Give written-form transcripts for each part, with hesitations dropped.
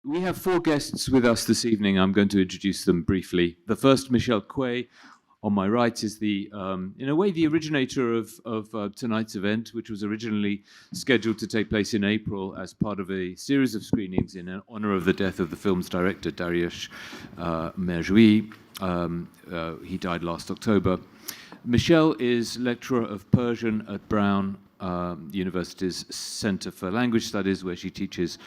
We have four guests with us this evening. I'm going to introduce them briefly. The first, Michelle Quay, on my right, is in a way, the originator of tonight's event, which was originally scheduled to take place in April as part of a series of screenings in honor of the death of the film's director, Dariush Mehrjui. He died last October. Michelle is lecturer of Persian at Brown University's Center for Language Studies, where she teaches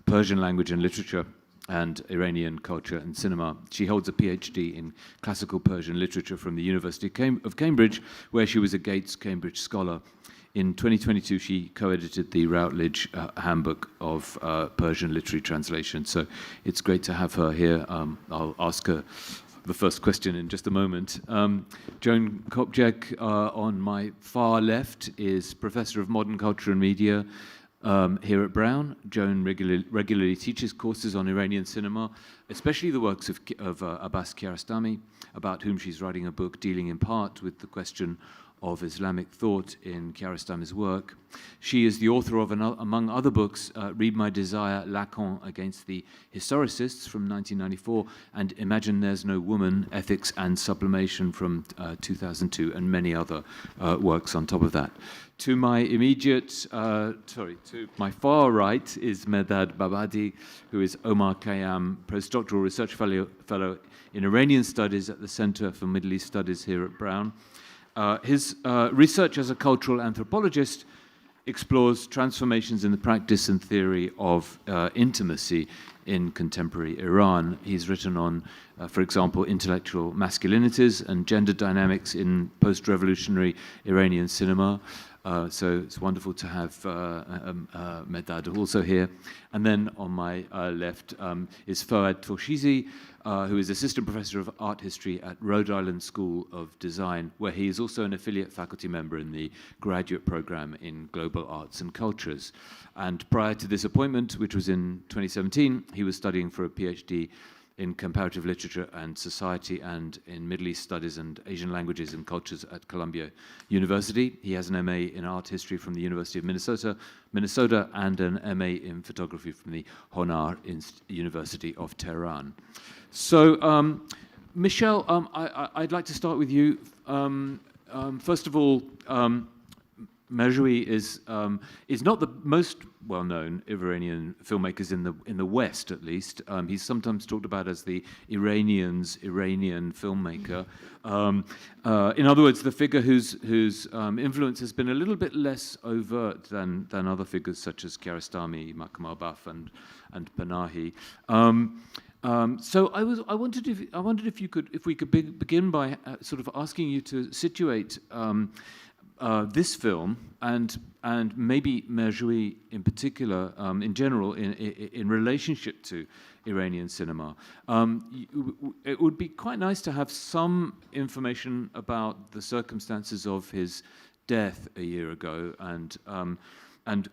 Persian language and literature and Iranian culture and cinema. She holds a PhD in classical Persian literature from the University of Cambridge, where she was a Gates Cambridge Scholar. In 2022, she co-edited the Routledge Handbook of Persian Literary Translation. So it's great to have her here. I'll ask her the first question in just a moment. Joan Copjec, on my far left, is Professor of Modern Culture and Media here at Brown. Joan regularly teaches courses on Iranian cinema, especially the works of Abbas Kiarostami, about whom she's writing a book dealing in part with the question of Islamic thought in Kiarostami's work. She is the author of, among other books, Read My Desire, Lacan Against the Historicists from 1994, and Imagine There's No Woman, Ethics and Sublimation from 2002, and many other works on top of that. To my to my far right is Merhdad Babadi, who is Omar Khayyam postdoctoral research fellow in Iranian Studies at the Center for Middle East Studies here at Brown. His research as a cultural anthropologist explores transformations in the practice and theory of intimacy in contemporary Iran. He's written on, for example, intellectual masculinities and gender dynamics in post-revolutionary Iranian cinema. So it's wonderful to have Merhdad also here. And then on my left is Foad Torshizi, who is assistant professor of art history at Rhode Island School of Design, where he is also an affiliate faculty member in the graduate program in global arts and cultures. And prior to this appointment, which was in 2017, he was studying for a PhD in comparative literature and society and in Middle East studies and Asian languages and cultures at Columbia University. He has an MA in art history from the University of Minnesota, and an MA in photography from the Honar University of Tehran. So, Michelle, I'd like to start with you. First of all, Mehrjui is not the most well-known Iranian filmmakers in the West, at least. He's sometimes talked about as the Iranian's Iranian filmmaker. In other words, the figure whose influence has been a little bit less overt than other figures such as Kiarostami, Makam Arbaf, and Panahi. So I wondered if we could begin by sort of asking you to situate this film and maybe Mehrjui in particular, in general, in relationship to Iranian cinema. It would be quite nice to have some information about the circumstances of his death a year ago and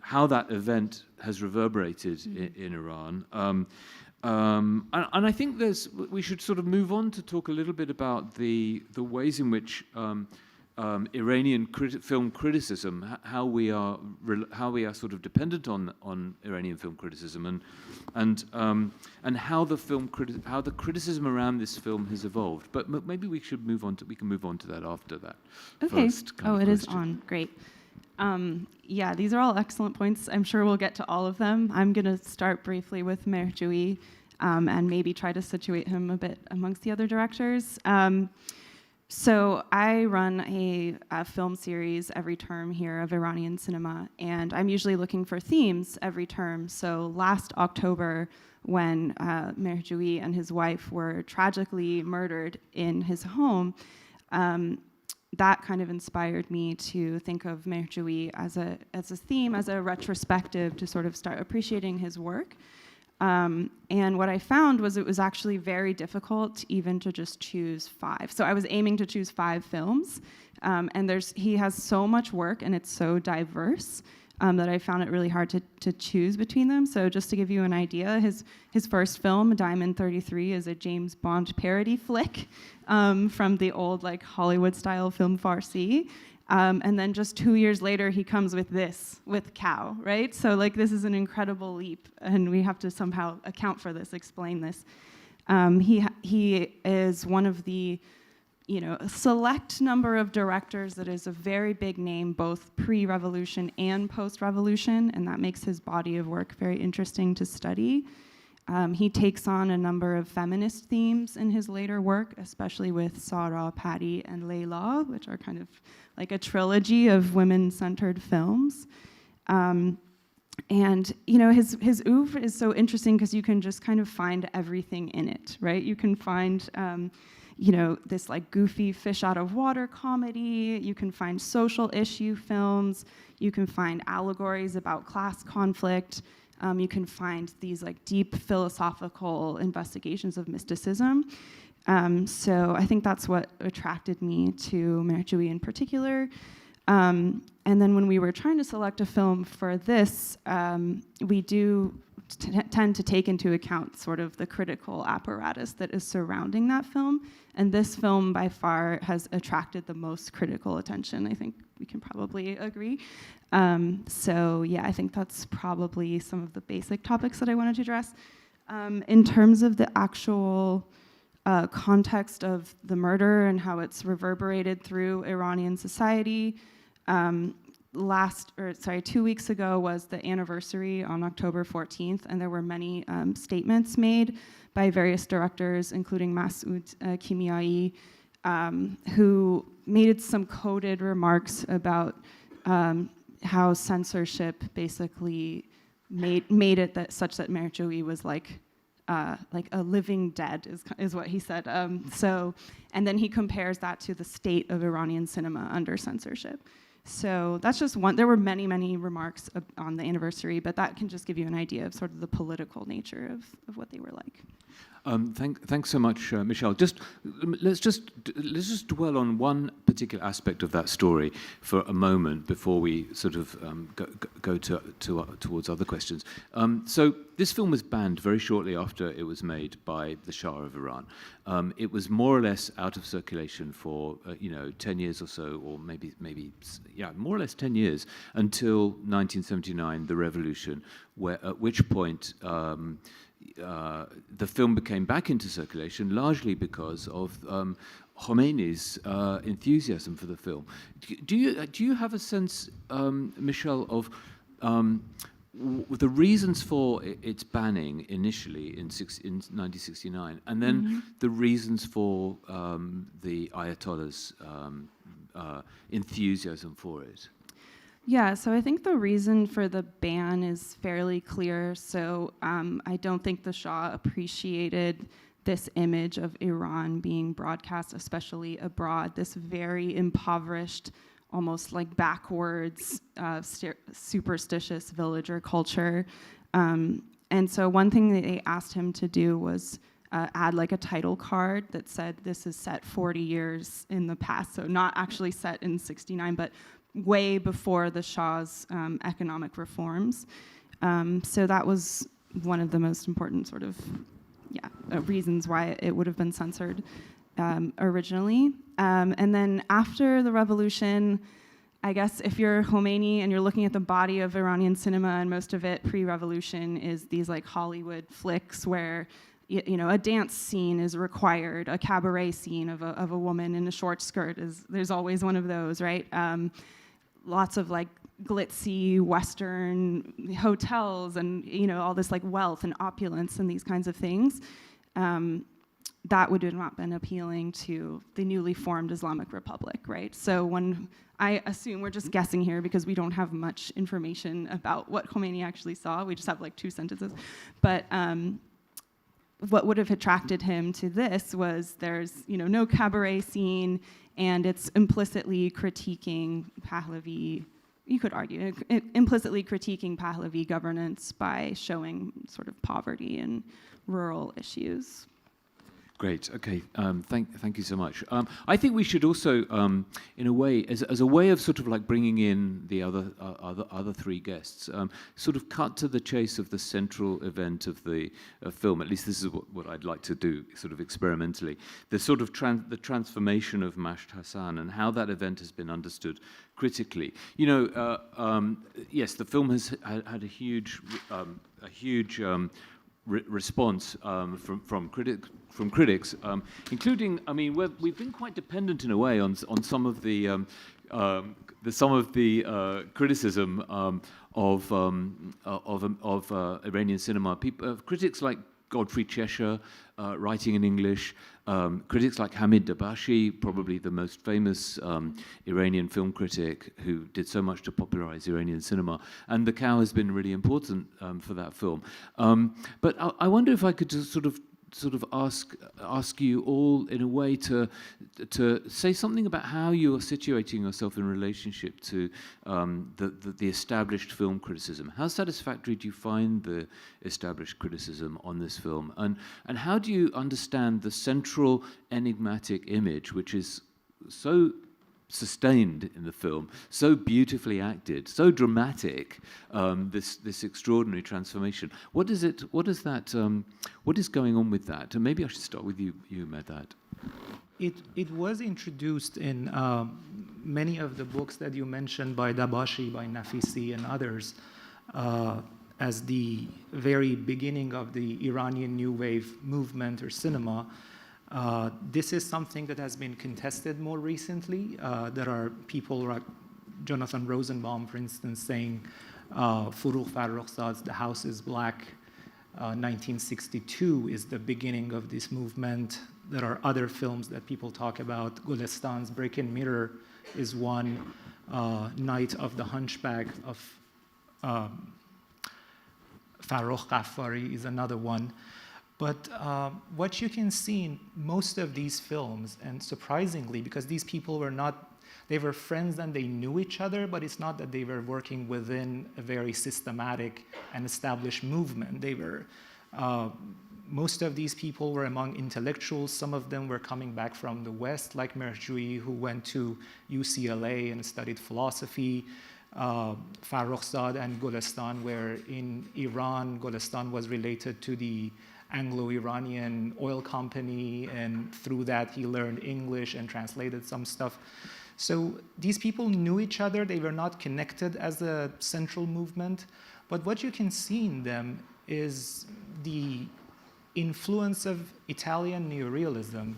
how that event has reverberated in Iran. And I think we should sort of move on to talk a little bit about the ways in which Iranian film criticism, how we are sort of dependent on Iranian film criticism, and how the criticism around this film has evolved. But maybe we can move on to that after that. Okay. First kind of it is question. on. Great. Yeah, these are all excellent points. I'm sure we'll get to all of them. I'm going to start briefly with Mehrjui and maybe try to situate him a bit amongst the other directors. So I run a film series every term here of Iranian cinema, and I'm usually looking for themes every term. So last October, when Mehrjui and his wife were tragically murdered in his home, that kind of inspired me to think of Mehrjui as a theme, as a retrospective, to sort of start appreciating his work. And what I found was it was actually very difficult even to just choose 5. So I was aiming to choose 5 films, and he has so much work and it's so diverse that I found it really hard to choose between them. So just to give you an idea, his first film, Diamond 33, is a James Bond parody flick from the old Hollywood-style film Farsi. And then just 2 years later, he comes with this, with Cow, right? So like this is an incredible leap, and we have to somehow account for this, explain this. He is one of the, a select number of directors that is a very big name, both pre-revolution and post-revolution, and that makes his body of work very interesting to study. He takes on a number of feminist themes in his later work, especially with Sarah, Patty, and Layla, which are kind of like a trilogy of women-centered films. And his oeuvre is so interesting because you can just kind of find everything in it, right? You can find this like goofy fish out of water comedy. You can find social issue films. You can find allegories about class conflict. You can find these like deep philosophical investigations of mysticism. So I think that's what attracted me to Mehrjui in particular. And then when we were trying to select a film for this, we do tend to take into account sort of the critical apparatus that is surrounding that film. And this film by far has attracted the most critical attention. I think we can probably agree. So yeah, I think that's probably some of the basic topics that I wanted to address. In terms of the actual context of the murder and how it's reverberated through Iranian society, 2 weeks ago was the anniversary on October 14th, and there were many statements made by various directors, including Masoud Kimiai, who made some coded remarks about how censorship basically made it such that Mehrjui was like a living dead is what he said. And then he compares that to the state of Iranian cinema under censorship. So that's just one. There were many, many remarks on the anniversary, but that can just give you an idea of sort of the political nature of what they were like. Thanks so much, Michelle. Let's just dwell on one particular aspect of that story for a moment before we sort of go towards other questions. So this film was banned very shortly after it was made by the Shah of Iran. It was more or less out of circulation for 10 years or so, or maybe more or less 10 years until 1979, the revolution, at which point. The film became back into circulation largely because of Khomeini's enthusiasm for the film. Do you have a sense, Michelle, of the reasons for its banning initially in 1969, and then the reasons for the Ayatollah's enthusiasm for it? Yeah, so I think the reason for the ban is fairly clear. So I don't think the Shah appreciated this image of Iran being broadcast, especially abroad, this very impoverished, almost like backwards, superstitious villager culture. And so one thing that they asked him to do was add like a title card that said this is set 40 years in the past. So not actually set in 69, but way before the Shah's economic reforms. So that was one of the most important sort of reasons why it would have been censored originally. And then after the revolution, I guess if you're Khomeini and you're looking at the body of Iranian cinema, and most of it pre-revolution is these like Hollywood flicks where a dance scene is required, a cabaret scene of a woman in a short skirt there's always one of those, right? Lots of like glitzy Western hotels and all this like wealth and opulence and these kinds of things. That would have not been appealing to the newly formed Islamic Republic, right? So when I assume we're just guessing here because we don't have much information about what Khomeini actually saw. We just have like 2 sentences. But what would have attracted him to this was there's no cabaret scene, and it's implicitly critiquing Pahlavi, you could argue, implicitly critiquing Pahlavi governance by showing sort of poverty and rural issues. Great. Okay. Thank you so much. I think we should also, in a way, as a way of sort of like bringing in the other three guests, sort of cut to the chase of the central event of the film. At least this is what I'd like to do, sort of experimentally. The sort of the transformation of Mashed Hassan and how that event has been understood critically. You know, yes, the film has had a huge response from critics, including, I mean, we've been quite dependent in a way on some of the criticism of Iranian cinema. Critics like Godfrey Cheshire, writing in English, critics like Hamid Dabashi, probably the most famous Iranian film critic who did so much to popularize Iranian cinema. And The Cow has been really important for that film. But I wonder if I could just sort of ask you all in a way to say something about how you're situating yourself in relationship to the established film criticism. How satisfactory do you find the established criticism on this film, and how do you understand the central enigmatic image, which is so sustained in the film, so beautifully acted, so dramatic, this extraordinary transformation. What is going on with that? And maybe I should start with you Merhdad. It was introduced in many of the books that you mentioned by Dabashi, by Nafisi, and others, as the very beginning of the Iranian New Wave movement or cinema. This is something that has been contested more recently. There are people like Jonathan Rosenbaum, for instance, saying Forough Farrokhzad's The House is Black, 1962 is the beginning of this movement. There are other films that people talk about. Gulestan's Brick and Mirror is one. Night of the Hunchback of Farrokh Ghaffari is another one. But what you can see in most of these films, and surprisingly, because these people they were friends and they knew each other, but it's not that they were working within a very systematic and established movement. Most of these people were among intellectuals. Some of them were coming back from the West, like Mehrjui, who went to UCLA and studied philosophy. Farrokhzad and Golestan were in Iran. Golestan was related to the Anglo-Iranian oil company, and through that he learned English and translated some stuff. So these people knew each other. They were not connected as a central movement. But what you can see in them is the influence of Italian neorealism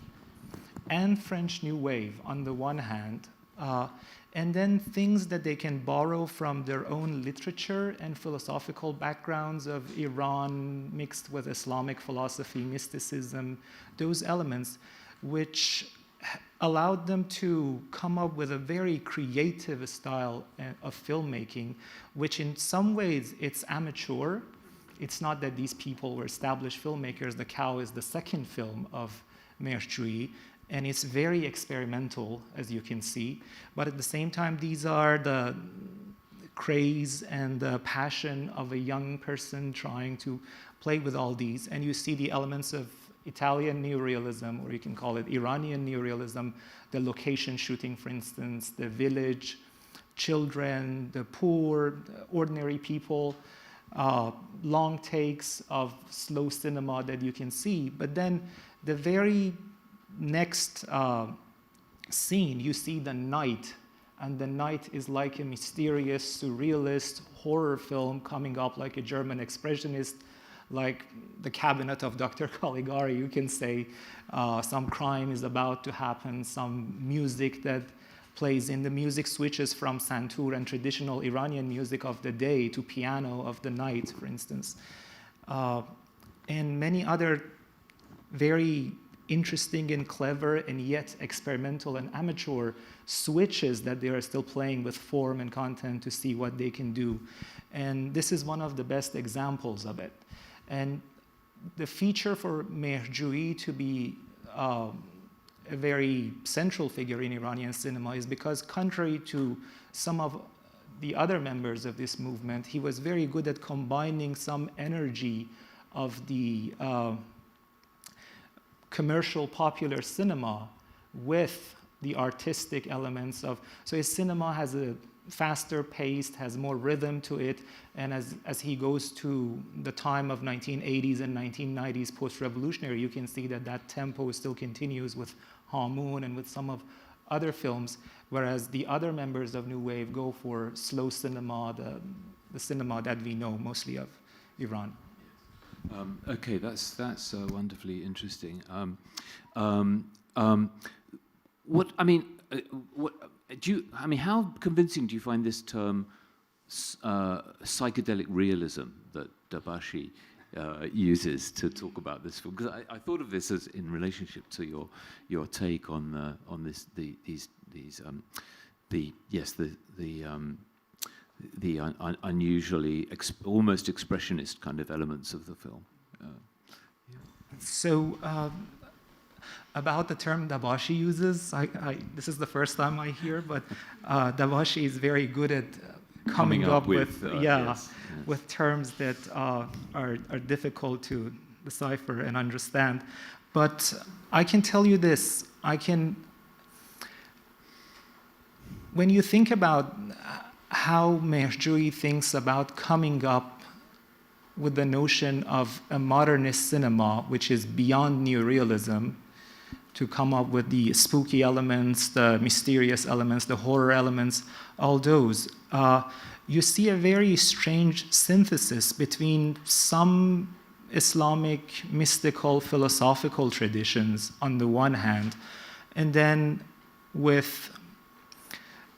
and French New Wave on the one hand, and then things that they can borrow from their own literature and philosophical backgrounds of Iran mixed with Islamic philosophy, mysticism, those elements, which allowed them to come up with a very creative style of filmmaking, which in some ways it's amateur. It's not that these people were established filmmakers. The Cow is the second film of Mehrjui, and it's very experimental, as you can see. But at the same time, these are the craze and the passion of a young person trying to play with all these. And you see the elements of Italian neorealism, or you can call it Iranian neorealism, the location shooting, for instance, the village, children, the poor, the ordinary people, long takes of slow cinema that you can see. But then the very next scene, you see the night, and the night is like a mysterious, surrealist horror film coming up like a German expressionist, like The Cabinet of Dr. Caligari. You can say some crime is about to happen, some music that plays in. The music switches from santur and traditional Iranian music of the day to piano of the night, for instance. And many other very interesting and clever and yet experimental and amateur switches that they are still playing with form and content to see what they can do. And this is one of the best examples of it. And the feature for Mehrjui to be a very central figure in Iranian cinema is because, contrary to some of the other members of this movement, he was very good at combining some energy of the commercial popular cinema with the artistic elements of, so his cinema has a faster paced, has more rhythm to it, and as he goes to the time of 1980s and 1990s post-revolutionary, you can see that that tempo still continues with Hamoon and with some of other films, whereas the other members of New Wave go for slow cinema, the cinema that we know mostly of Iran. Okay, that's wonderfully interesting. What I mean, how convincing do you find this term psychedelic realism that Dabashi uses to talk about this film? Because I thought of this as in relationship to your take on the unusually almost expressionist kind of elements of the film. So about the term Dabashi uses, this is the first time I hear, but Dabashi is very good at coming up with with terms that are difficult to decipher and understand. But I can tell you this, when you think about how Mehrjui thinks about coming up with the notion of a modernist cinema, which is beyond neorealism, to come up with the spooky elements, the mysterious elements, the horror elements, all those, you see a very strange synthesis between some Islamic mystical philosophical traditions on the one hand, and then with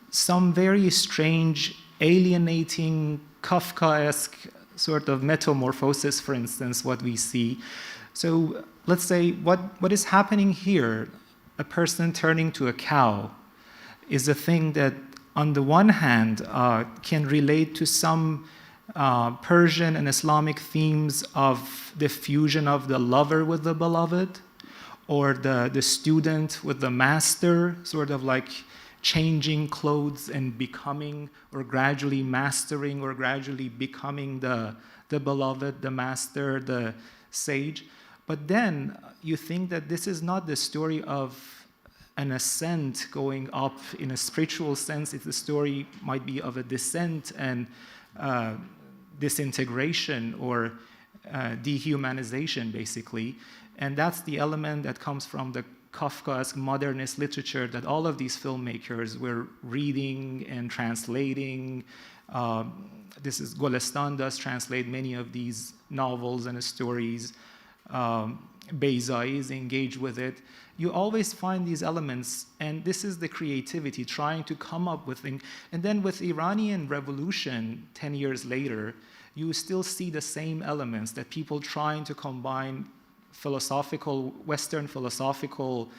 some very strange, alienating, Kafkaesque sort of metamorphosis, for instance, what we see. So let's say what is happening here, a person turning to a cow, is a thing that on the one hand can relate to some Persian and Islamic themes of the fusion of the lover with the beloved, or the student with the master, sort of like changing clothes and becoming, or gradually mastering, or gradually becoming the beloved, the master, the sage. But then you think that this is not the story of an ascent going up in a spiritual sense. It's a story might be of a descent and disintegration or dehumanization, basically. And that's the element that comes from the Kafkaesque modernist literature that all of these filmmakers were reading and translating. This is Golestan does translate many of these novels and stories. Beyzai is engaged with it. You always find these elements, and this is the creativity, trying to come up with things. And then with Iranian revolution 10 years later, you still see the same elements, that people trying to combine philosophical, Western philosophical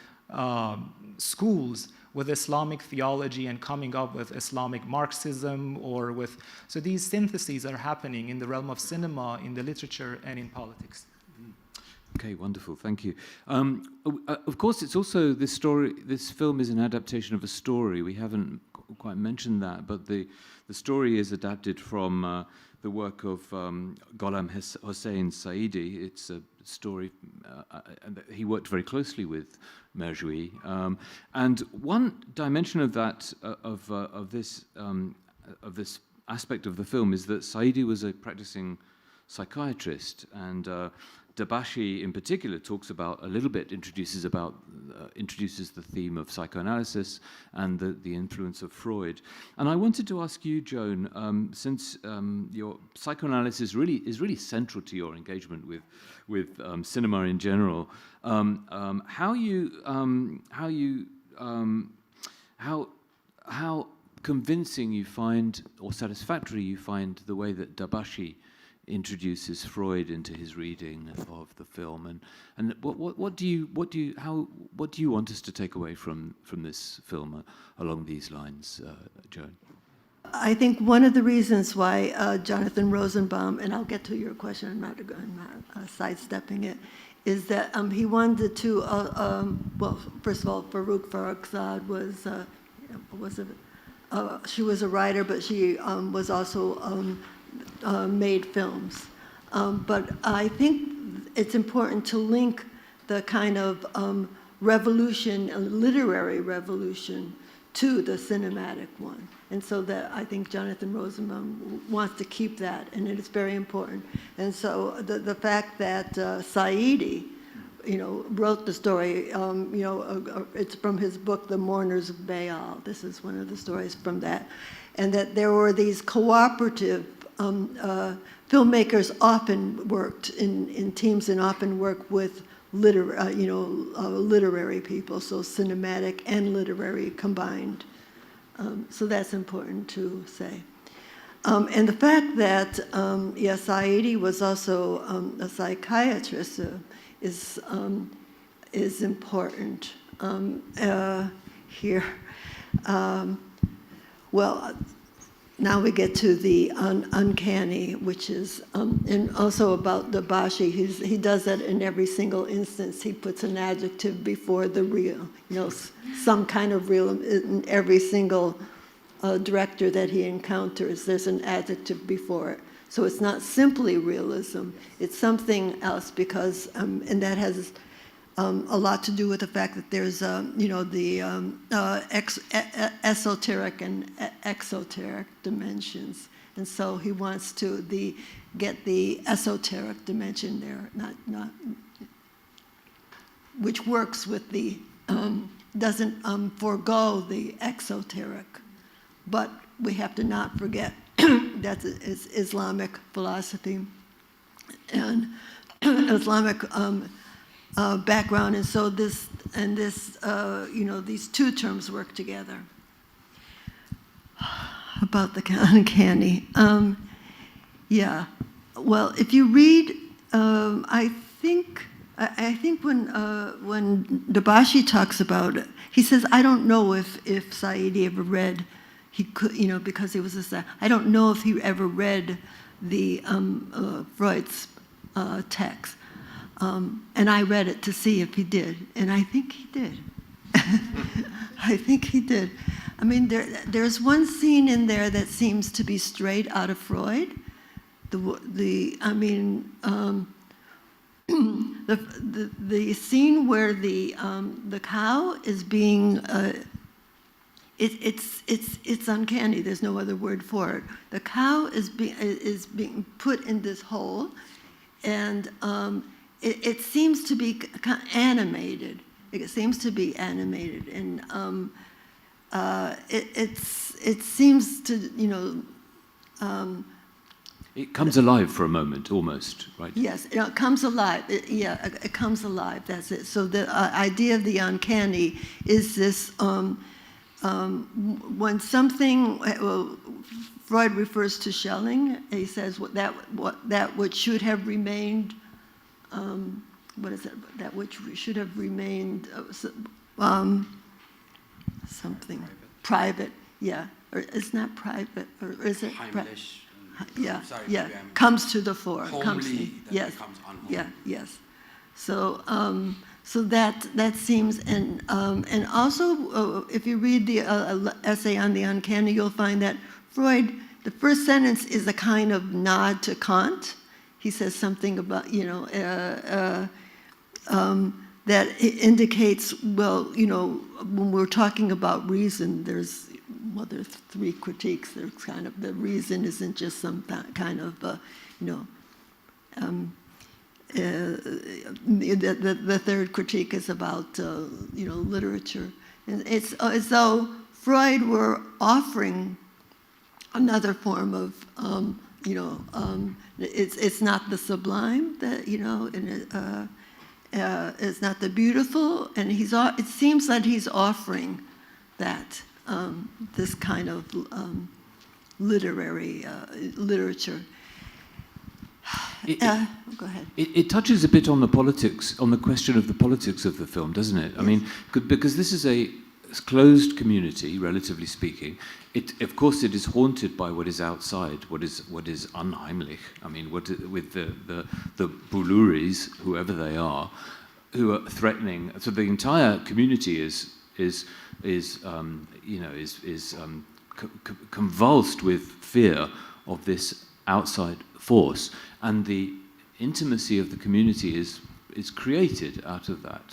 schools with Islamic theology and coming up with Islamic Marxism, or with, so these syntheses are happening in the realm of cinema, in the literature, and in politics. Okay, wonderful, thank you. Of course, it's also this story. This film is an adaptation of a story. We haven't quite mentioned that, but the story is adapted from the work of Gholam Hossein Saidi. It's a story, and he worked very closely with Mehrjui. And one dimension of that, of this aspect of the film, is that Saidi was a practicing psychiatrist, and Dabashi in particular talks about, a little bit introduces the theme of psychoanalysis and the influence of Freud. And I wanted to ask you, Joan, since your psychoanalysis is really central to your engagement with cinema in general, how convincing you find, or satisfactory you find, the way that Dabashi introduces Freud into his reading of the film, and what do you want us to take away from this film along these lines, Joan? I think one of the reasons why Jonathan Rosenbaum, and I'll get to your question, I'm not sidestepping it, is that he wanted to, well, first of all, Farouk Farrokhzad she was a writer, but she was also made films. But I think it's important to link the kind of revolution, a literary revolution, to the cinematic one. And so that I think Jonathan Rosenbaum wants to keep that, and it is very important. And so the fact that Saidi, wrote the story, it's from his book, The Mourners of Baal. This is one of the stories from that. And that there were these cooperative filmmakers often worked in teams and often worked with literary people, so cinematic and literary combined. So that's important to say. And the fact that Saidi was also a psychiatrist is important here. Well, now we get to the uncanny, which is, and also about the Bashi. He does that in every single instance. He puts an adjective before the real, some kind of real. In every single director that he encounters, there's an adjective before it. So it's not simply realism. It's something else because, and that has a lot to do with the fact that there's, the esoteric and exoteric dimensions. And so he wants to get the esoteric dimension there, not which works with the, doesn't forego the exoteric. But we have to not forget that it's Islamic philosophy and Islamic background, and so these two terms work together. About the uncanny, well, if you read, I think when Dabashi talks about it, he says, I don't know if Saidi ever read. He could, because he was I don't know if he ever read the Freud's text. And I read it to see if he did, and I think he did. I think he did. I mean, there's one scene in there that seems to be straight out of Freud. The scene where the cow is being it's uncanny. There's no other word for it. The cow is being put in this hole, and it seems to be animated. It seems to be animated, and it seems to it comes alive for a moment, almost, right? Yes, it comes alive. It comes alive. That's it. So the idea of the uncanny is this. When something, Freud refers to shelling. He says that which should have remained. What is it? That which should have remained something private. Yeah, or it's not private, or is it? Yeah, sorry, yeah. Comes to the fore. Homely, yes, becomes unholy. Yeah, yes. So. So that seems, and also if you read the essay on the uncanny, you'll find that Freud, the first sentence is a kind of nod to Kant. He says something about, that indicates, when we're talking about reason, there's three critiques. There's kind of, the reason isn't just some kind of, the third critique is about literature, and it's as though Freud were offering another form of it's not the sublime that and it's not the beautiful, and it seems that he's offering that this kind of literature. Go ahead. It touches a bit on the politics, on the question of the politics of the film, doesn't it? Yes. I mean, because this is a closed community, relatively speaking. Of course, it is haunted by what is outside, what is unheimlich. I mean, with the Buluris, whoever they are, who are threatening. So the entire community is convulsed with fear of this outside force, and the intimacy of the community is is created out of that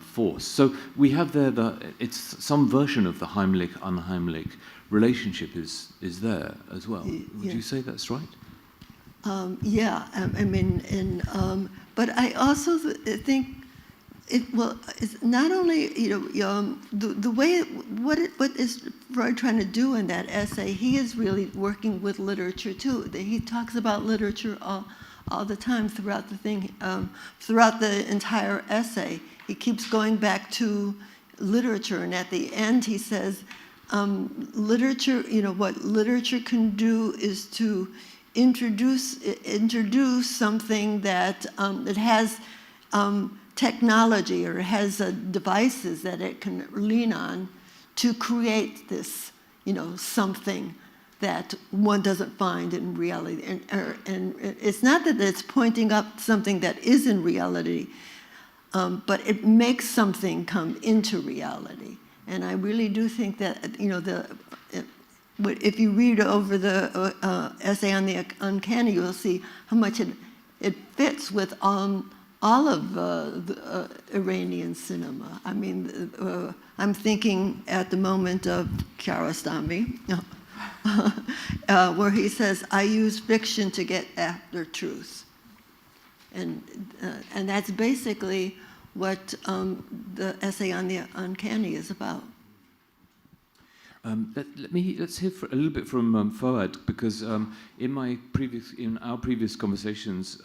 force. So we have there it's some version of the Heimlich-unheimlich relationship is there as well. Would you say that's right? Yeah, I mean, but I also think it's not only the way what is Freud trying to do in that essay. He is really working with literature too. He talks about literature all the time throughout the thing, throughout the entire essay. He keeps going back to literature, and at the end he says, literature. What literature can do is to introduce something that has technology or has devices that it can lean on to create this, something that one doesn't find in reality. And it's not that it's pointing up something that is in reality, but it makes something come into reality. And I really do think that, if you read over the essay on the uncanny, you'll see how much it fits with all of the Iranian cinema. I mean, I'm thinking at the moment of Kiarostami, where he says, "I use fiction to get after truth," and that's basically what the essay on the uncanny is about. Let's hear a little bit from Foad, because in our previous conversations,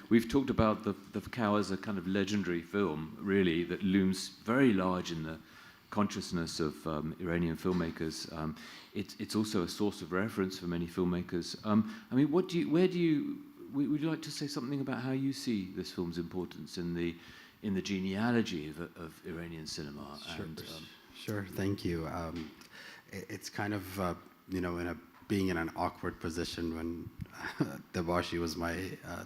we've talked about the Cow as a kind of legendary film, really, that looms very large in the consciousness of Iranian filmmakers. It's also a source of reference for many filmmakers. I mean, would you like to say something about how you see this film's importance in the genealogy of Iranian cinema? Sure. Sure. Thank you. It's kind of, being in an awkward position when Debashi was my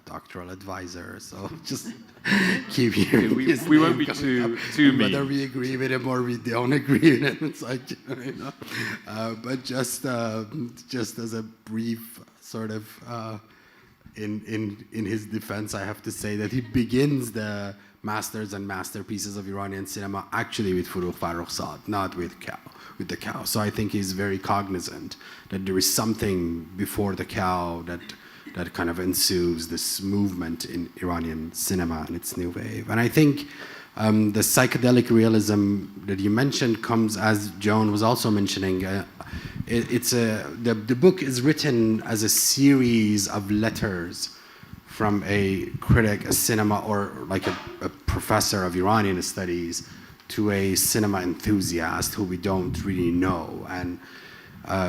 doctoral advisor, so just keep hearing we won't be too mean. Whether we agree with him or we don't agree with him, it's like, but just as a brief sort of, in his defense, I have to say that he begins the masters and masterpieces of Iranian cinema actually with Forough Farrokhzad, not with the Cow. So I think he's very cognizant that there is something before the Cow that kind of ensues this movement in Iranian cinema and its new wave. And I think the psychedelic realism that you mentioned comes, as Joan was also mentioning, the book is written as a series of letters from a critic, a cinema, or like a professor of Iranian studies to a cinema enthusiast who we don't really know. And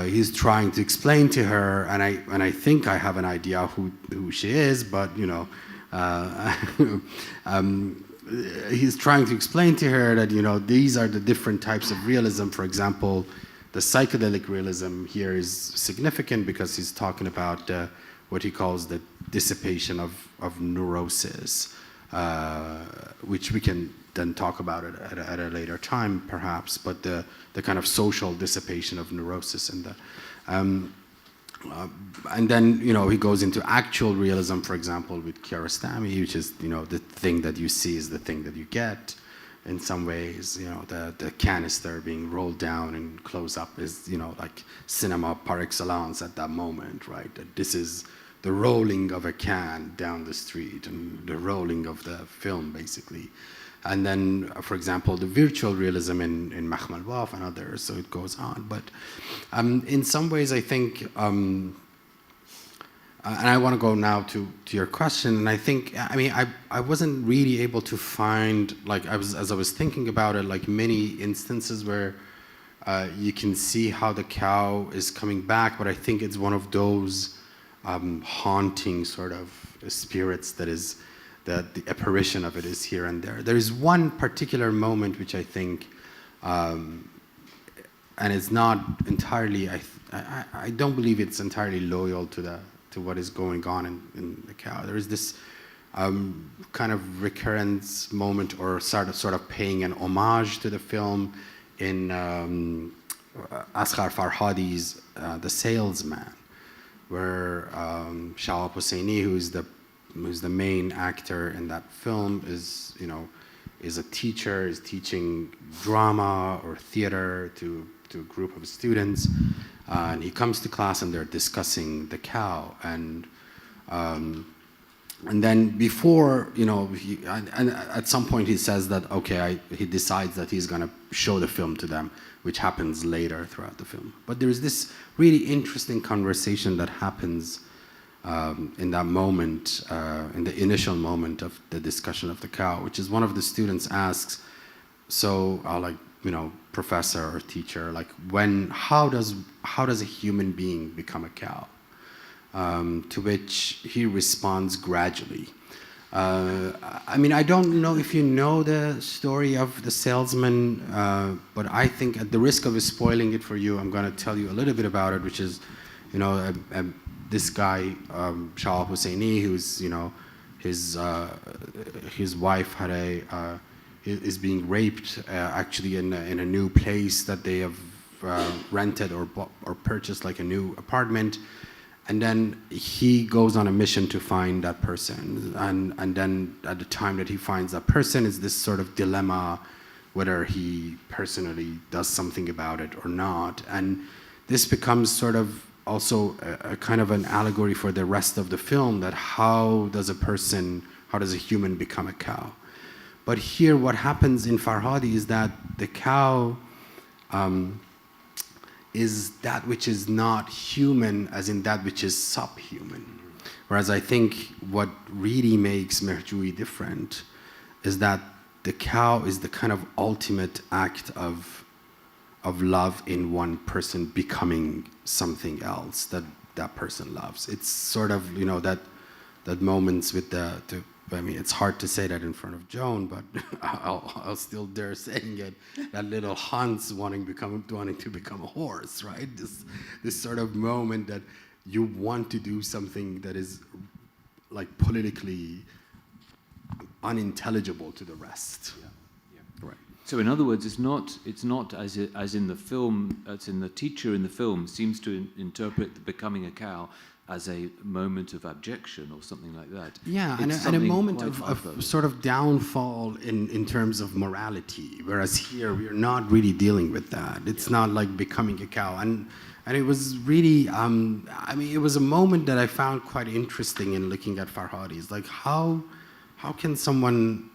he's trying to explain to her, and I think I have an idea who she is, but he's trying to explain to her that these are the different types of realism. For example, the psychedelic realism here is significant because he's talking about what he calls the dissipation of neurosis, which we can then talk about it at a later time, perhaps. But the kind of social dissipation of neurosis and and then he goes into actual realism, for example, with Kiarostami, which is the thing that you see is the thing that you get. In some ways, the canister being rolled down and close up is like cinema par excellence at that moment, right? That this is the rolling of a can down the street and the rolling of the film, basically. And then, for example, the virtual realism in Mahmal Waf and others, so it goes on. But in some ways, I think, and I want to go now to your question, and I think, I wasn't really able to find, as I was thinking about it, like many instances where you can see how the Cow is coming back, but I think it's one of those haunting sort of spirits that the apparition of it is here and there. There is one particular moment which I think, and it's not entirely, I don't believe it's entirely loyal to what is going on in the Cow. There is this kind of recurrence moment or sort of paying an homage to the film in Asghar Farhadi's The Salesman, where Shahab Hosseini, who is the who's the main actor in that film, is is a teacher, is teaching drama or theater to a group of students, and he comes to class and they're discussing the cow, and then before, and at some point he says that, okay, he decides that he's going to show the film to them, which happens later throughout the film. But there's this really interesting conversation that happens in that moment, in the initial moment of the discussion of the cow, which is one of the students asks, so, professor or teacher, like, how does a human being become a cow? To which he responds gradually. I don't know if you know the story of the salesman, but I think at the risk of spoiling it for you, I'm going to tell you a little bit about it, which is, this guy, Shah Husseini, who's, his wife is being raped, actually in a new place that they have rented or purchased, like a new apartment. And then he goes on a mission to find that person. And then at the time that he finds that person, is this sort of dilemma whether he personally does something about it or not. And this becomes sort of also a kind of an allegory for the rest of the film, that how does a human become a cow? But here what happens in Farhadi is that the cow is that which is not human, as in that which is subhuman. Whereas I think what really makes Mehrjui different is that the cow is the kind of ultimate act of love in one person becoming something else that person loves. It's sort of, that moments with it's hard to say that in front of Joan, but I'll still dare saying it. That little Hans wanting to become a horse, right? This sort of moment that you want to do something that is like politically unintelligible to the rest. Yeah. Right. So in other words, it's not as in the film, as in the teacher in the film seems to interpret becoming a cow as a moment of abjection or something like that. Yeah, and a moment of sort of downfall in terms of morality, whereas here we're not really dealing with that. It's not like becoming a cow. And it was really, it was a moment that I found quite interesting in looking at Farhadi. It's like, how can someone,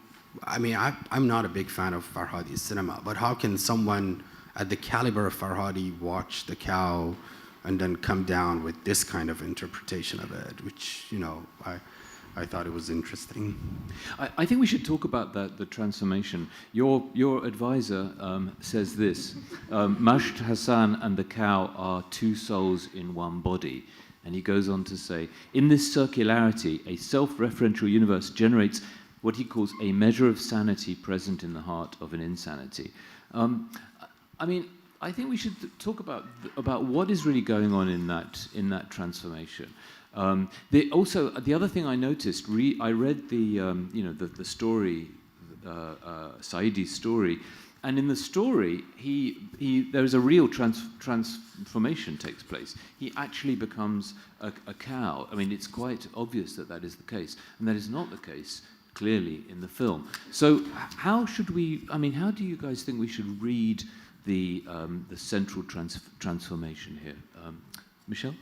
I'm not a big fan of Farhadi's cinema, but how can someone at the caliber of Farhadi watch the cow and then come down with this kind of interpretation of it, which, I thought it was interesting. I think we should talk about the transformation. Your advisor says this, Masht Hassan and the cow are two souls in one body. And he goes on to say, in this circularity, a self-referential universe generates what he calls a measure of sanity present in the heart of an insanity. I think we should talk about what is really going on in that transformation. The other thing I noticed, I read the story, Saidi's story, and in the story, there's a real transformation takes place. He actually becomes a cow. It's quite obvious that is the case, and that is not the case clearly in the film. So how do you guys think we should read the central transformation here? Michelle?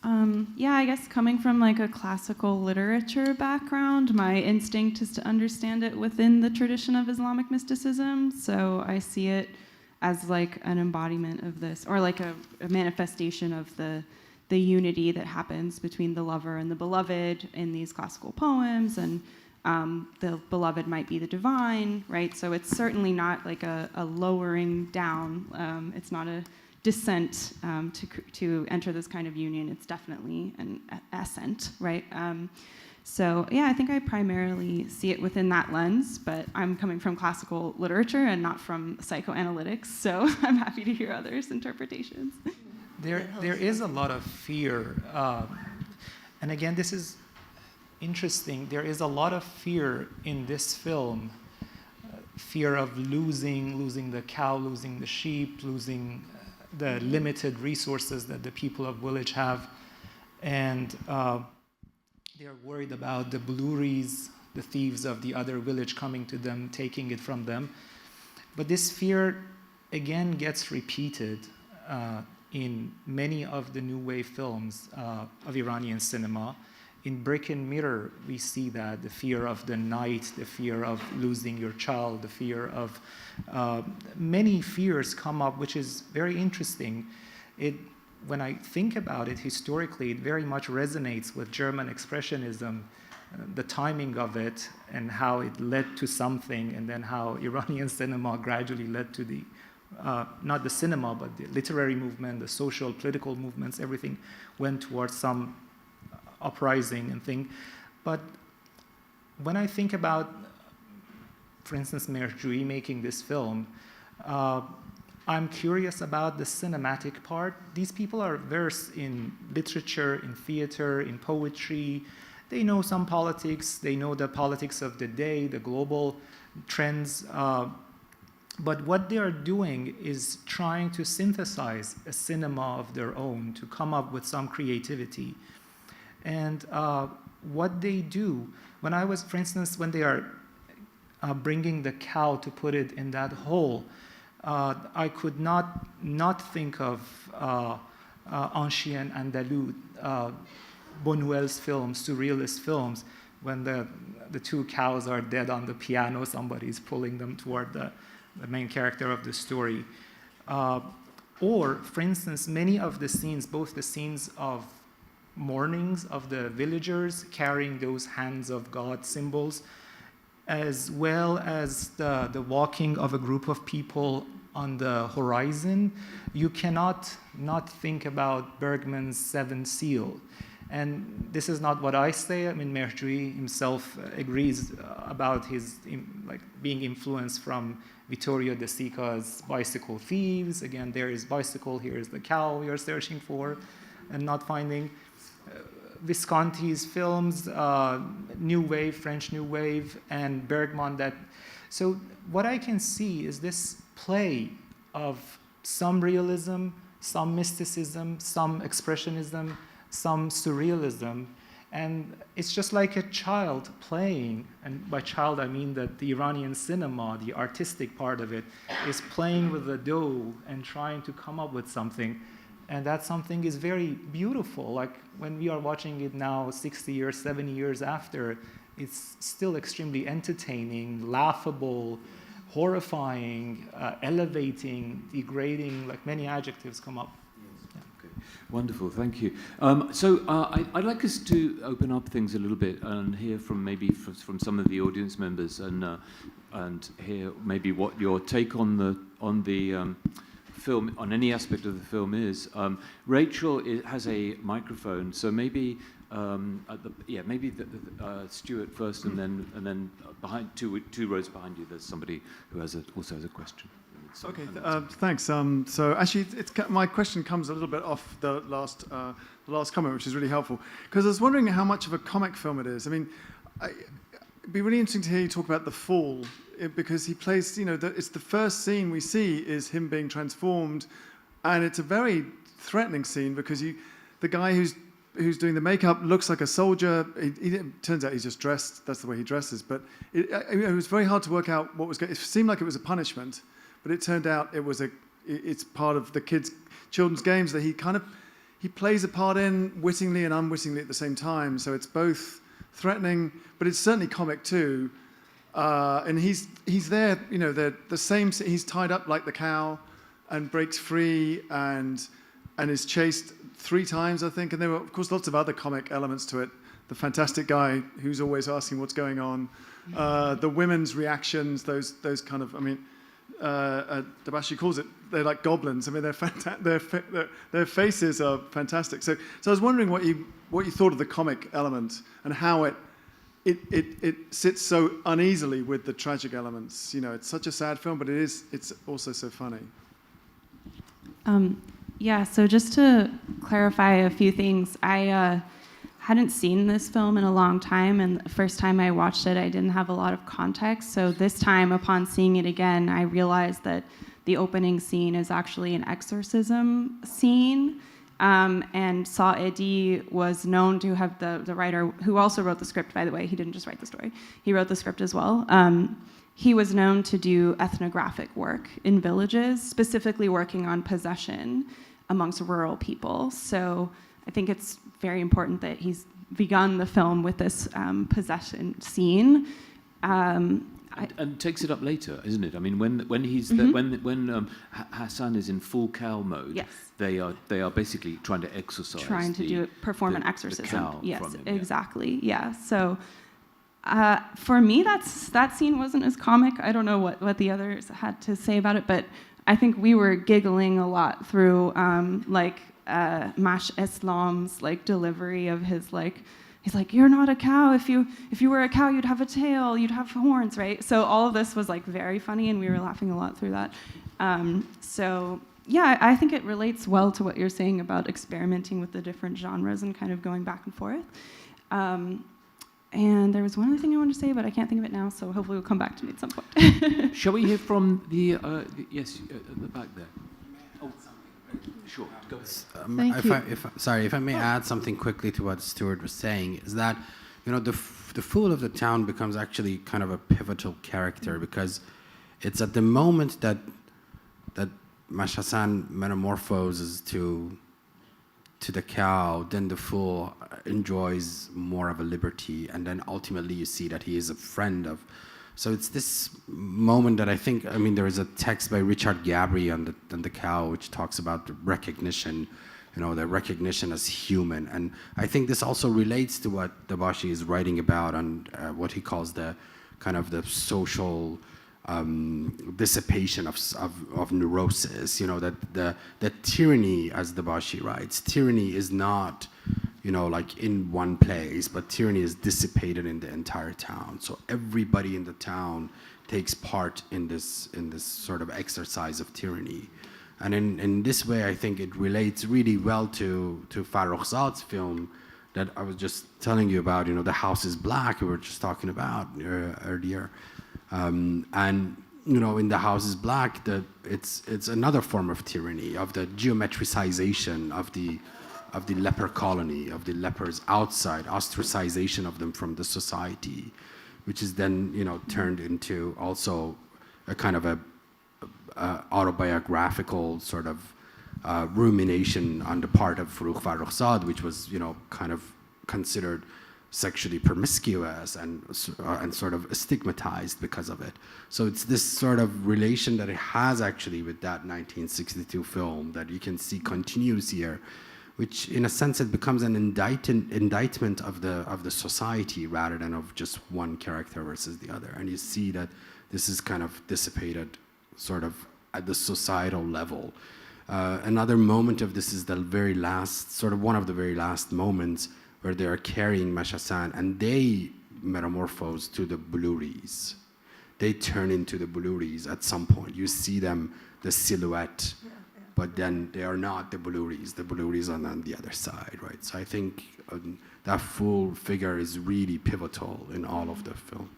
I guess coming from like a classical literature background, my instinct is to understand it within the tradition of Islamic mysticism. So I see it as like an embodiment of this, or like a manifestation of the unity that happens between the lover and the beloved in these classical poems, and the beloved might be the divine, right? So it's certainly not like a lowering down. It's not a descent to enter this kind of union. It's definitely an ascent, right? I think I primarily see it within that lens, but I'm coming from classical literature and not from psychoanalytics, so I'm happy to hear others' interpretations. There is a lot of fear, and again, this is interesting. There is a lot of fear in this film, fear of losing the cow, losing the sheep, losing the limited resources that the people of village have. And They're worried about the Bluries, the thieves of the other village coming to them, taking it from them. But this fear, again, gets repeated in many of the new wave films of Iranian cinema. In Brick and Mirror, we see that, the fear of the night, the fear of losing your child, the fear of many fears come up, which is very interesting. When I think about it historically, it very much resonates with German Expressionism, the timing of it and how it led to something, and then how Iranian cinema gradually led to the, not the cinema, but the literary movement, the social, political movements, everything went towards some uprising and thing. But when I think about, for instance, Mehrjui making this film, I'm curious about the cinematic part. These people are versed in literature, in theater, in poetry. They know some politics. They know the politics of the day, the global trends. But what they are doing is trying to synthesize a cinema of their own, to come up with some creativity. And what they do, when I was, for instance, when they are bringing the cow to put it in that hole, I could not think of Ancien Andalou, Buñuel's films, surrealist films, when the two cows are dead on the piano, somebody's pulling them toward the main character of the story. Or, for instance, many of the scenes, both the scenes of mournings of the villagers carrying those hands of God symbols, as well as the walking of a group of people on the horizon, you cannot not think about Bergman's Seventh Seal. And this is not what I say. I mean, Mehrjui himself agrees about his being influenced from Vittorio De Sica's Bicycle Thieves. Again, there is bicycle, here is the cow we are searching for and not finding. Visconti's films, New Wave, French New Wave, and Bergman. So what I can see is this play of some realism, some mysticism, some expressionism, some surrealism, and it's just like a child playing, and by child I mean that the Iranian cinema, the artistic part of it, is playing with the dough and trying to come up with something. And that something is very beautiful. Like when we are watching it now, 60 years, 70 years after, it's still extremely entertaining, laughable, horrifying, elevating, degrading, like many adjectives come up. Yeah. Okay. Wonderful, thank you. So I'd like us to open up things a little bit and hear from maybe from some of the audience members and hear maybe what your take on the film, on any aspect of the film is. Rachel has a microphone, so maybe Stuart first, and then behind two rows behind you, there's somebody who also has a question. Okay, thanks. So actually, my question comes a little bit off the last comment, which is really helpful, because I was wondering how much of a comic film it is. I mean, it'd be really interesting to hear you talk about the fall, because he plays, it's the first scene we see is him being transformed, and it's a very threatening scene because the guy who's doing the makeup looks like a soldier. It turns out he's just dressed. That's the way he dresses. But it was very hard to work out what was going. It seemed like it was a punishment, but it turned out it's part of the children's games that he plays a part in wittingly and unwittingly at the same time. So it's both threatening, but it's certainly comic too. And he's there, the same. He's tied up like the cow, and breaks free, and is chased 3 times, I think. And there were, of course, lots of other comic elements to it. The fantastic guy who's always asking what's going on, the women's reactions, those kind of. I mean, Dabashi calls it. They're like goblins. I mean, their faces are fantastic. So I was wondering what you thought of the comic element and how it sits so uneasily with the tragic elements. It's such a sad film, but it's also so funny. Yeah, so just to clarify a few things, I hadn't seen this film in a long time, and the first time I watched it, I didn't have a lot of context. So this time, upon seeing it again, I realized that the opening scene is actually an exorcism scene, And Saedi was known to have the writer, who also wrote the script, by the way. He didn't just write the story. He wrote the script as well. He was known to do ethnographic work in villages, specifically working on possession amongst rural people. So I think it's very important that he's begun the film with this possession scene. And takes it up later, isn't it? I mean, when he's when Hassan is in full cow mode, Yes. they are basically trying to exorcise, perform an exorcism. The cow Yes, from him, exactly. Yeah. So for me, that scene wasn't as comic. I don't know what the others had to say about it, but I think we were giggling a lot through Mash Islam's delivery of his he's like, you're not a cow. If you were a cow, you'd have a tail, you'd have horns, right? So all of this was very funny, and we were laughing a lot through that. So yeah, I think it relates well to what you're saying about experimenting with the different genres and kind of going back and forth. And there was one other thing I wanted to say, but I can't think of it now, so hopefully it'll come back to me at some point. Shall we hear from yes, at the back there? Oh, sure, go ahead. If I may add something quickly to what Stuart was saying, is that the fool of the town becomes actually kind of a pivotal character, because it's at the moment that Mashassan metamorphoses to the cow, then the fool enjoys more of a liberty, and then ultimately you see that he is a friend of. So it's this moment that I think, there is a text by Richard Gabry on the cow, which talks about the recognition, the recognition as human. And I think this also relates to what Dabashi is writing about on what he calls the kind of the social dissipation of neurosis. That tyranny, as Dabashi writes, tyranny is not in one place, but tyranny is dissipated in the entire town. So everybody in the town takes part in this sort of exercise of tyranny. And in this way, I think it relates really well to Farrokhzad's film that I was just telling you about, The House is Black, we were just talking about earlier. And in The House is Black, it's another form of tyranny, of the geometricization of the leper colony, of the lepers outside, ostracization of them from the society, which is then turned into also a kind of a autobiographical sort of rumination on the part of Farrokh Farrokhzad, which was kind of considered sexually promiscuous and sort of stigmatized because of it. So it's this sort of relation that it has actually with that 1962 film that you can see continues here, which in a sense it becomes an indictment of the society rather than of just one character versus the other. And you see that this is kind of dissipated sort of at the societal level. Another moment of this is the very last, sort of one of the very last moments where they are carrying Mashassan and they metamorphose to the Buluris. They turn into the Buluris at some point. You see them, the silhouette, but then they are not the Buluris. The Buluris are on the other side, right? So I think that full figure is really pivotal in all of the film.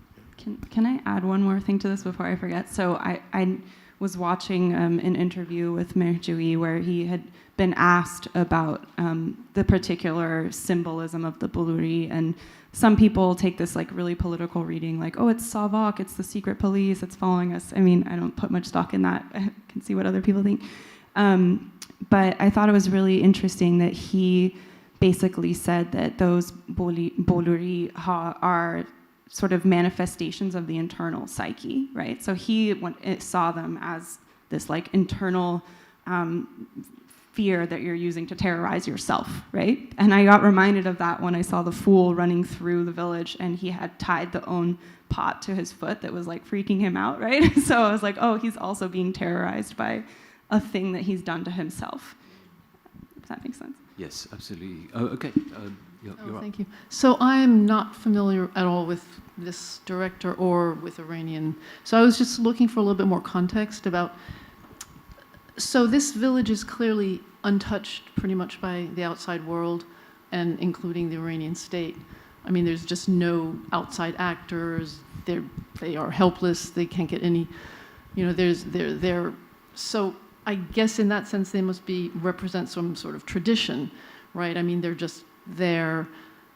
Can I add one more thing to this before I forget? So I was watching an interview with Mehrjui where he had been asked about the particular symbolism of the Buluri, and some people take this really political reading, oh, it's Savak, it's the secret police, it's following us. I don't put much stock in that. I can see what other people think. But I thought it was really interesting that he basically said that those Buluri are sort of manifestations of the internal psyche, right? So he saw them as this internal fear that you're using to terrorize yourself, right? And I got reminded of that when I saw the fool running through the village and he had tied the own pot to his foot that was freaking him out, right? So I was like, oh, he's also being terrorized by a thing that he's done to himself. Does that make sense? Yes, absolutely. Okay. You're up. Thank you. So I'm not familiar at all with this director or with Iranian. So I was just looking for a little bit more context about. So this village is clearly untouched pretty much by the outside world, and including the Iranian state. There's just no outside actors. They are helpless. They can't get any. So I guess in that sense they must represent some sort of tradition, right? I mean, they're just there.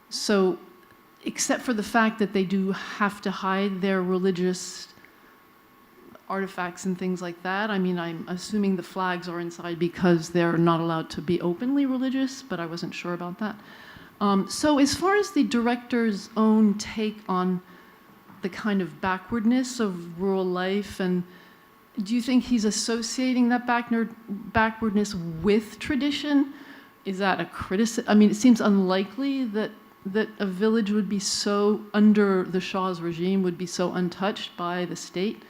So, except for the fact that they do have to hide their religious artifacts and things like that. I mean, I'm assuming the flags are inside because they're not allowed to be openly religious, but I wasn't sure about that. So as far as the director's own take on the kind of backwardness of rural life, and do you think he's associating that backwardness with tradition? Is that a criticism? I mean, it seems unlikely that a village would be so, under the Shah's regime, would be so untouched by the state.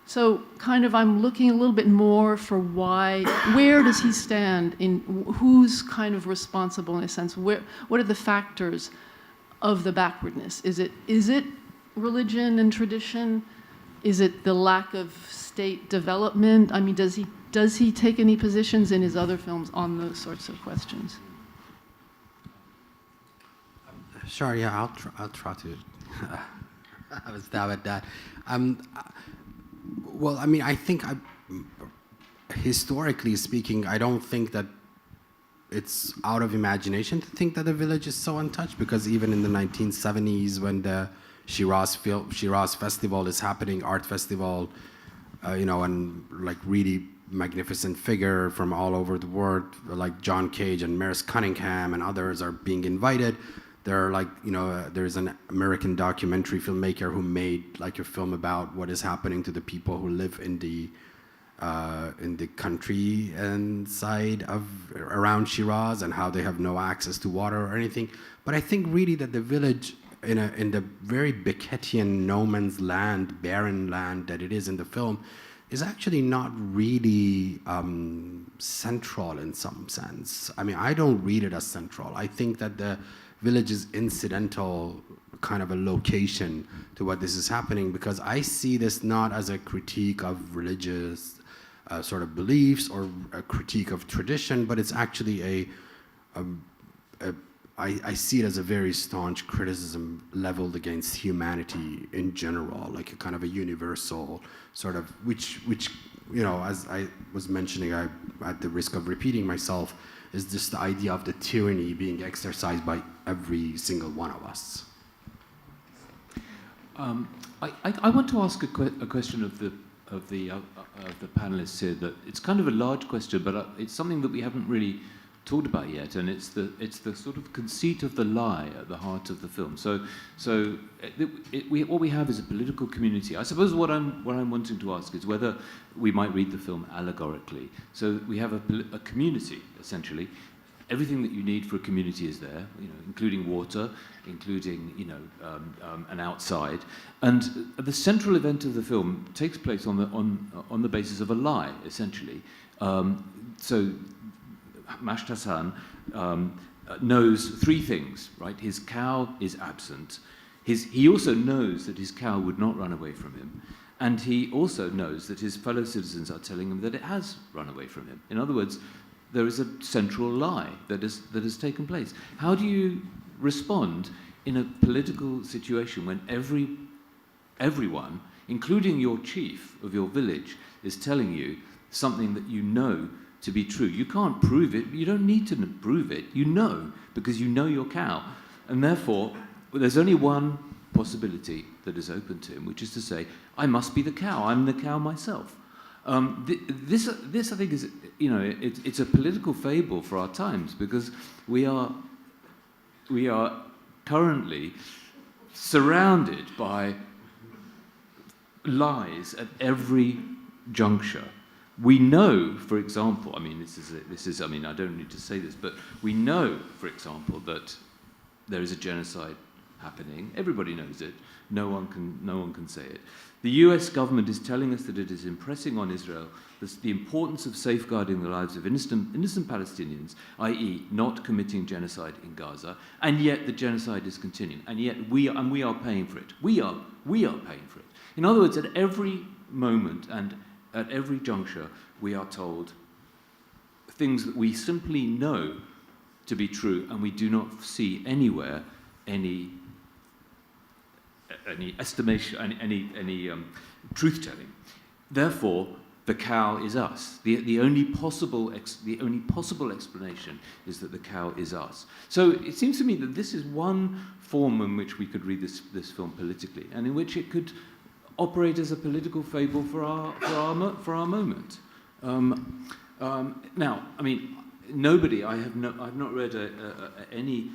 So kind of I'm looking a little bit more for where does he stand in, who's kind of responsible in a sense? What are the factors of the backwardness? Is it religion and tradition? Is it the lack of state development? I mean, does he take any positions in his other films on those sorts of questions? Sure, yeah, I'll try to have a stab at that. Well, I mean, I think, historically speaking, I don't think that it's out of imagination to think that the village is so untouched, because even in the 1970s, when the Shiraz Festival is happening, art festival, and like really magnificent figure from all over the world, like John Cage and Maris Cunningham and others are being invited. There are like, there's an American documentary filmmaker who made like a film about what is happening to the people who live in the country and side of around Shiraz, and how they have no access to water or anything. But I think really that the village in the very Beckettian no man's land, barren land that it is in the film, is actually not really central in some sense. I mean, I don't read it as central. I think that the village is incidental, kind of a location to what this is happening, because I see this not as a critique of religious sort of beliefs or a critique of tradition, but it's actually I see it as a very staunch criticism leveled against humanity in general, like a kind of a universal sort of, which as I was mentioning, I, at the risk of repeating myself, is just the idea of the tyranny being exercised by every single one of us. I want to ask a question of the panelists here. That it's kind of a large question, but it's something that we haven't really talked about yet, and it's the sort of conceit of the lie at the heart of the film. What we have is a political community. I suppose what I'm wanting to ask is whether we might read the film allegorically. So we have a community, essentially. Everything that you need for a community is there, including water, including an outside, and the central event of the film takes place on the basis of a lie, essentially. So Masht Hassan knows three things, right? His cow is absent. He also knows that his cow would not run away from him. And he also knows that his fellow citizens are telling him that it has run away from him. In other words, there is a central lie that has taken place. How do you respond in a political situation when everyone, including your chief of your village, is telling you something that you know to be true? You can't prove it. You don't need to prove it. You know, because you know your cow. And therefore, there's only one possibility that is open to him, which is to say, I must be the cow. I'm the cow myself. This I think is, it's a political fable for our times, because we are currently surrounded by lies at every juncture. We know, for example, I mean, I don't need to say this, but we know, for example, that there is a genocide happening. Everybody knows it. No one can say it. The US government is telling us that it is impressing on Israel the importance of safeguarding the lives of innocent Palestinians, i.e. not committing genocide in Gaza, and yet the genocide is continuing, and yet we are paying for it. We are paying for it. In other words, at every moment and at every juncture, we are told things that we simply know to be true, and we do not see anywhere any estimation, any truth-telling. Therefore, the cow is us. The only possible explanation is that the cow is us. So it seems to me that this is one form in which we could read this film politically, and in which it could operate as a political fable for our moment. Now, I mean, I've not read any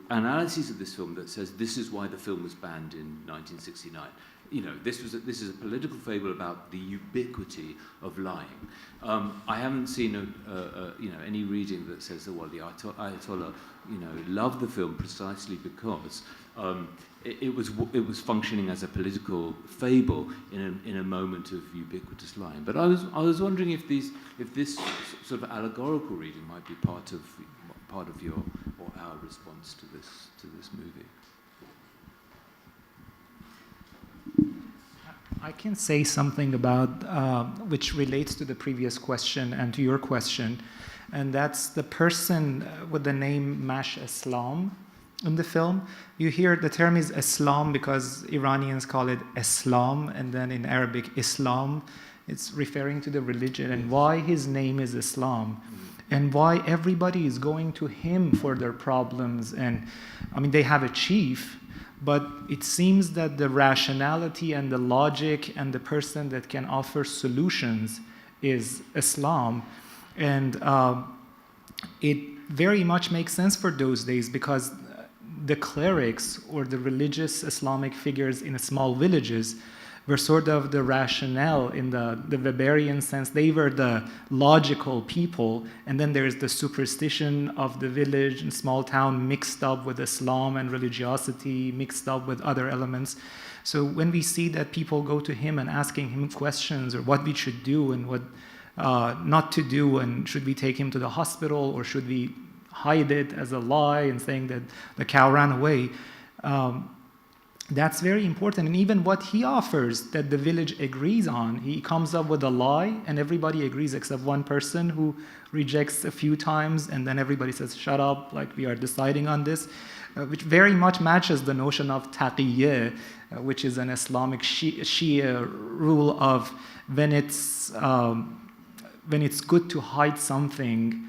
analyses of this film that says this is why the film was banned in 1969. You know, this is a political fable about the ubiquity of lying. I haven't seen any reading that says that, well, the Ayatollah loved the film precisely because it was functioning as a political fable in a moment of ubiquitous lying. But I was wondering if this sort of allegorical reading might be part of your or our response to this movie. I can say something about which relates to the previous question and to your question, and that's the person with the name Mash Islam in the film. You hear the term is Islam because Iranians call it Islam, and then in Arabic Islam. It's referring to the religion and why his name is Islam, and why everybody is going to him for their problems. And I mean, they have a chief, but it seems that the rationality and the logic and the person that can offer solutions is Islam. And it very much makes sense for those days because the clerics or the religious Islamic figures in small villages were sort of the rationale in the Weberian sense. They were the logical people, and then there's the superstition of the village and small town mixed up with Islam and religiosity, mixed up with other elements. So when we see that people go to him and asking him questions or what we should do and what not to do, and should we take him to the hospital or should we hide it as a lie and saying that the cow ran away, that's very important. And even what he offers that the village agrees on, he comes up with a lie and everybody agrees except one person who rejects a few times, and then everybody says, shut up, like we are deciding on this, which very much matches the notion of taqiyyah, which is an Islamic Shia rule of when it's good to hide something,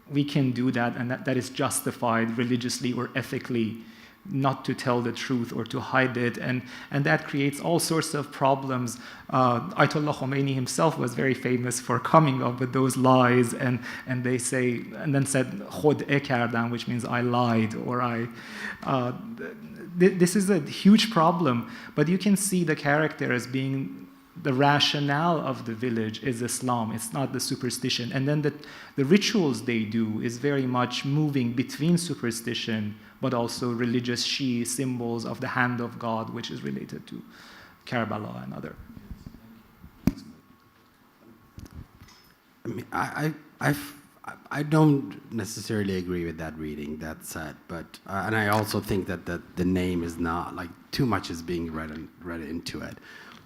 we can do that, and that is justified religiously or ethically, not to tell the truth or to hide it, and that creates all sorts of problems. Ayatollah Khomeini himself was very famous for coming up with those lies, and they say, and then said khod-e kardam, which means I lied, or this is a huge problem. But you can see the character as being the rationale of the village is Islam. It's not the superstition. And then the rituals they do is very much moving between superstition but also religious Shia symbols of the hand of God, which is related to Karbala and other. I mean, I don't necessarily agree with that reading, that said, but and I also think that the name is not, like, too much is being read into it.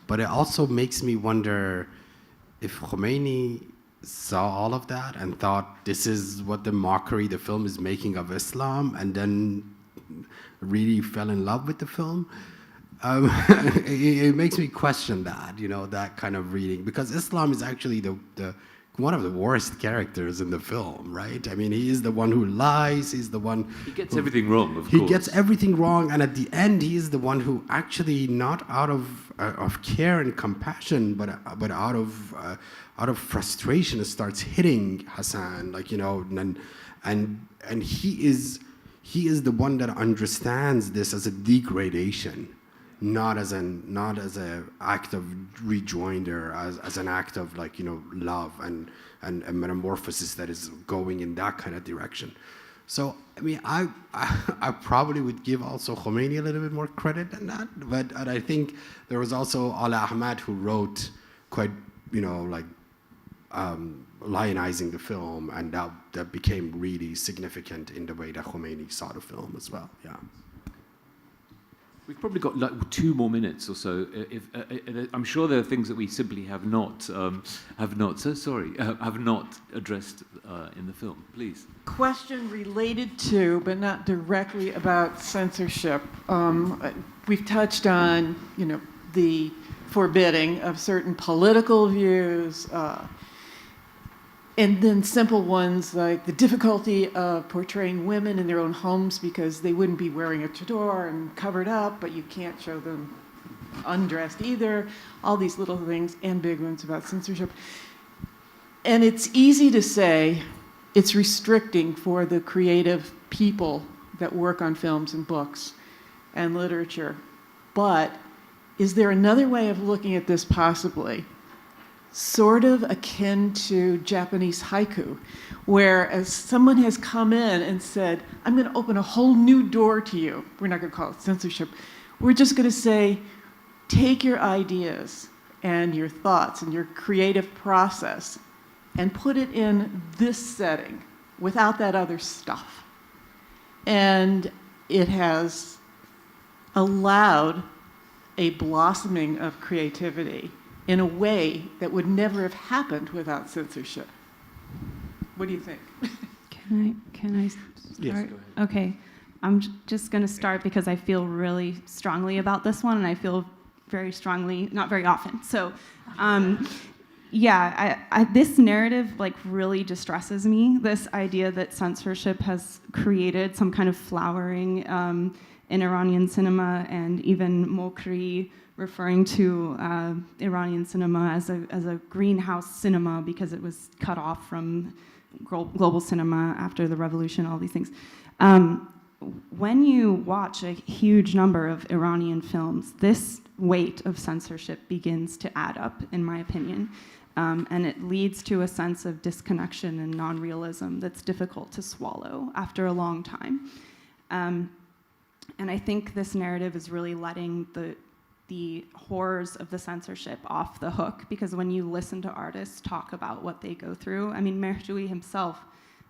But it also makes me wonder if Khomeini saw all of that and thought this is what the mockery the film is making of Islam, and then really fell in love with the film. It makes me question that, that kind of reading, because Islam is actually the one of the worst characters in the film, right? I mean, he is the one who lies, he's the one... He gets everything wrong, of course. He gets everything wrong, and at the end, he is the one who actually, not out of care and compassion, but out of frustration, starts hitting Hassan, and he is the one that understands this as a degradation, not as an act of rejoinder, as an act of love and a metamorphosis that is going in that kind of direction. So I mean, I probably would give also Khomeini a little bit more credit than that, but I think there was also Ala Ahmad who wrote quite lionizing the film, and that became really significant in the way that Khomeini saw the film as well. Yeah. We've probably got like 2 more minutes or so. I'm sure there are things that we simply have not addressed in the film. Please. Question related to, but not directly about censorship. We've touched on, the forbidding of certain political views, and then simple ones like the difficulty of portraying women in their own homes because they wouldn't be wearing a chador and covered up, but you can't show them undressed either. All these little things, and big ones about censorship. And it's easy to say it's restricting for the creative people that work on films and books and literature. But is there another way of looking at this possibly? Sort of akin to Japanese haiku, where as someone has come in and said, I'm going to open a whole new door to you. We're not going to call it censorship. We're just going to say, take your ideas and your thoughts and your creative process and put it in this setting without that other stuff. And it has allowed a blossoming of creativity in a way that would never have happened without censorship. What do you think? Can I start? Yes, go ahead. Okay. I'm just going to start because I feel really strongly about this one, and I feel very strongly, not very often. So, this narrative really distresses me. This idea that censorship has created some kind of flowering in Iranian cinema, and even Mokri referring to Iranian cinema as a greenhouse cinema because it was cut off from global cinema after the revolution, all these things. When you watch a huge number of Iranian films, this weight of censorship begins to add up, in my opinion. And it leads to a sense of disconnection and non-realism that's difficult to swallow after a long time. And I think this narrative is really letting the horrors of the censorship off the hook, because when you listen to artists talk about what they go through, I mean, Mehrjui himself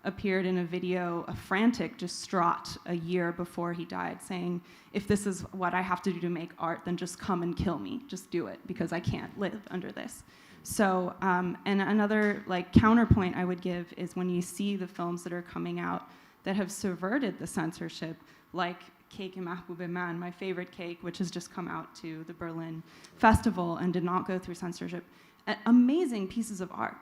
appeared in a video, a frantic, distraught, a year before he died, saying, if this is what I have to do to make art, then just come and kill me. Just do it, because I can't live under this. So, and another counterpoint I would give is when you see the films that are coming out that have subverted the censorship, like Cake and Mahbub Man, my favorite cake, which has just come out to the Berlin Festival and did not go through censorship. Amazing pieces of art.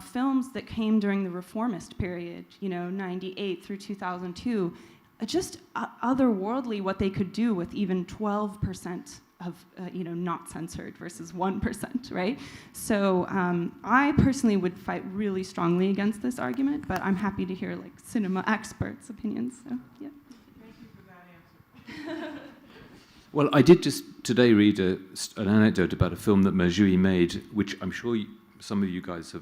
Films that came during the reformist period, 98 through 2002, just otherworldly what they could do with even 12% of, not censored versus 1%, right? So I personally would fight really strongly against this argument, but I'm happy to hear cinema experts' opinions. So, yeah. Thank you for that answer. Well, I did just today read an anecdote about a film that Mehrjui made, which I'm sure some of you guys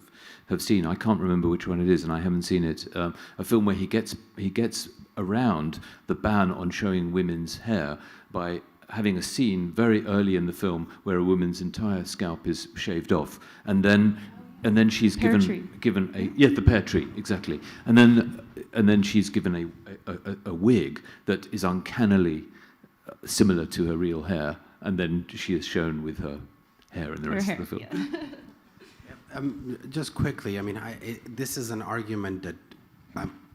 have seen. I can't remember which one it is, and I haven't seen it. A film where he gets around the ban on showing women's hair by having a scene very early in the film where a woman's entire scalp is shaved off, and then she's given the pear tree, exactly, and then she's given a wig that is uncannily similar to her real hair, and then she is shown with her hair in the rest of the film. Yeah. Just quickly, I mean, this is an argument that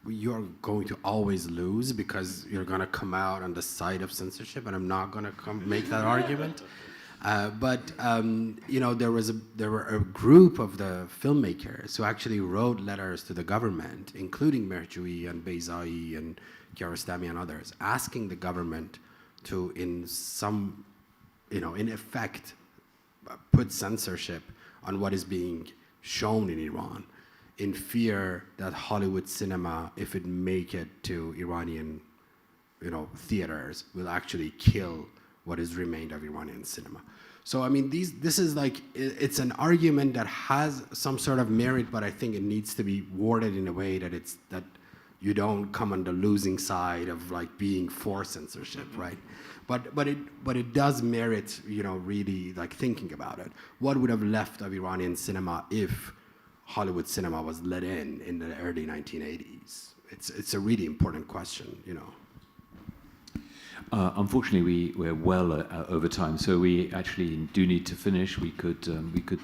you're going to always lose because you're going to come out on the side of censorship, and I'm not going to make that argument. But there were a group of the filmmakers who actually wrote letters to the government, including Mehrjui and Beyzai and Kiarostami and others, asking the government to, in effect, put censorship on what is being shown in Iran, in fear that Hollywood cinema, if it make it to Iranian, theaters, will actually kill what is remained of Iranian cinema. So I mean, this is it's an argument that has some sort of merit, but I think it needs to be worded in a way that that you don't come on the losing side of being for censorship, right? But it does merit, really thinking about it. What would have left of Iranian cinema if Hollywood cinema was let in the early 1980s? It's a really important question, Unfortunately, we're well over time, so we actually do need to finish. We could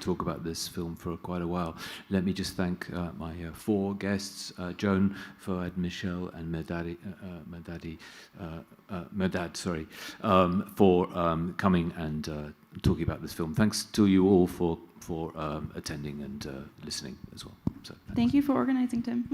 talk about this film for quite a while. Let me just thank my four guests: Joan, Foad, Michelle, and Merhdad, for coming and talking about this film. Thanks to you all for attending and listening as well. So, Thank you for organizing, Tim.